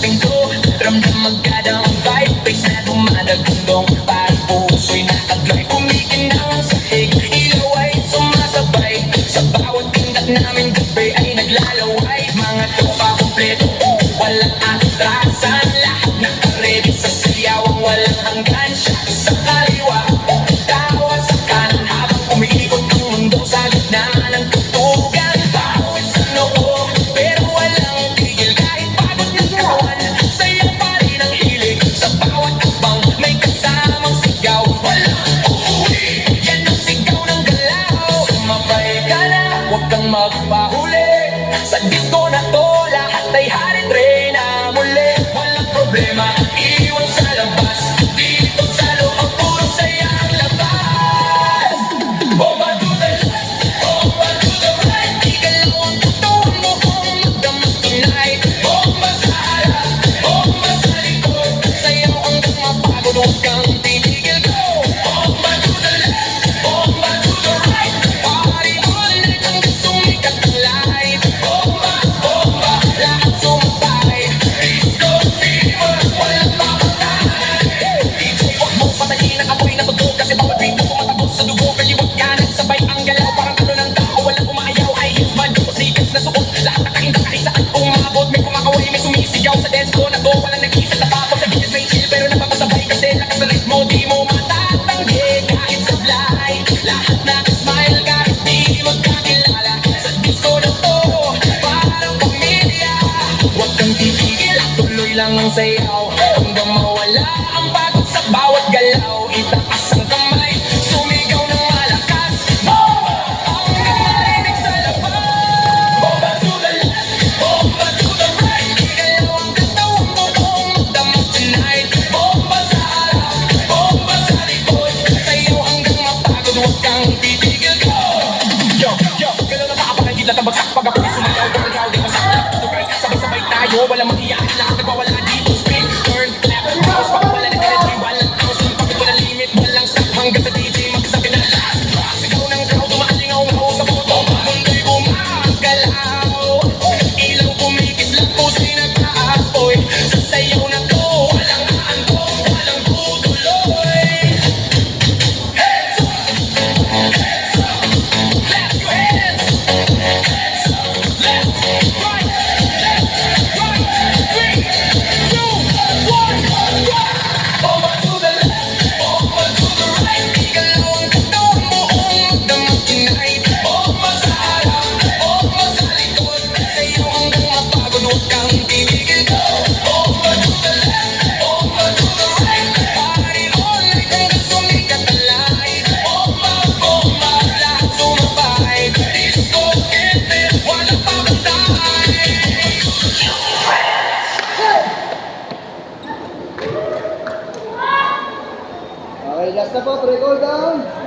pinto. Ramdam magkada ang vibe, face na dumadagundong. Parang puso'y nakadrive, kumikinang ang sahig. Ilaw ay sumasabay, sa bawat pindot namin gabi ay naglalaway. Mga tropa kompleto, walang atrasan. Lahat nakaready sa siyawang walang hanggan. Siya sa kaliwa, tawa sa kanan, habang umiikot ang mundo sa gitna ng tutugan. Bawat sa noo, pero walang tigil. Kahit pagod ng kawan, saya pa rin ang hilig. Sa bawat abang, may kasamang sigaw. Walang uuwi, yan ang sigaw ng galaw. Sumabay ka na, huwag kang magpahuli. Sa disco na to, lahat ay harit-re na muli. Walang problema, iwan sa labas. Dito sa loob, puro saya ang labas. Bomba to the left, bomba to the right. Igalaw ang katawan mo kung magdamag tonight. Bomba sa harap, bomba sa likod. Sayaw hanggang mapagod, huwag kang titigil, go. Bomba to the left, bomba to the right. Party all night hanggang sumikat ang light. Bomba, bomba, lahat sumabay. Disco fever, walang mapatay. DJ, huwag mo patayin ang apoy na tugtog. Kasi bawat beat na tumatagos sa dugo. Kaliwag ka, nagsabay ang galaw. Parang ano ng tao, walang umaayaw. High heels, man, sikas na suot. Lahat nakahinda kahit saan umabot. May kumakaway, may sumisigaw sa dance ko na to. Walang nag-iisa na tapos sa gilid may chill. Pero napapasabay kasi lakas na ritmo. Di mo matatanggi kahit sablay. Lahat nakasmile kahit di magkakilala. Sa disco na to, parang pamilya. Huwag kang titigil, tuloy lang ang sayaw. Hanggang mawala ang pagod sa bawat galaw. Itaas ang kamay, sumigaw ng malakas. Bomba! Hanggang marinig sa labas. Bomba to the left, bomba to the right. Igalaw ang katawan mo kung magdamag tonight. Bomba sa harap, bomba sa likod. Sayaw hanggang mapagod, huwag kang titigil, go! Yo, yo, gano'n na makapanagid na tabagsak. Pag ako'y sumayaw, ikaw di masakit. Sabay-sabay tayo, walang mahiyain. Lahat nagwawala dito. Spin, turn, left, cross. Pag wala na energy, walang house. Pagod ko na limit, walang stop. Hanggang sa DJ magsabi na last. Sigaw ng crowd, umaalingaw-ngaw sa boto. Mundo'y gumagalaw. Ilaw kumikislap, puso'y nag-aapoy. Sa sayaw na to, walang aantong, walang tutuloy. Hands up! Hands up! Clap your hands! Hands up! Left, right, left, right. 3, 2, 1, go! Bomba to the left, bomba to the right. Igalaw ang katawan mo kung magdamag tonight. Bomba sa harap, bomba sa likod. Sayaw hanggang mapagod, huwag kang titigil, go! Bomba to the left, bomba to the right. Party all night hanggang sumikat ang light. Bomba, bomba, lahat sumabay. Disco fever, walang papatay. Okay, last na po, record down.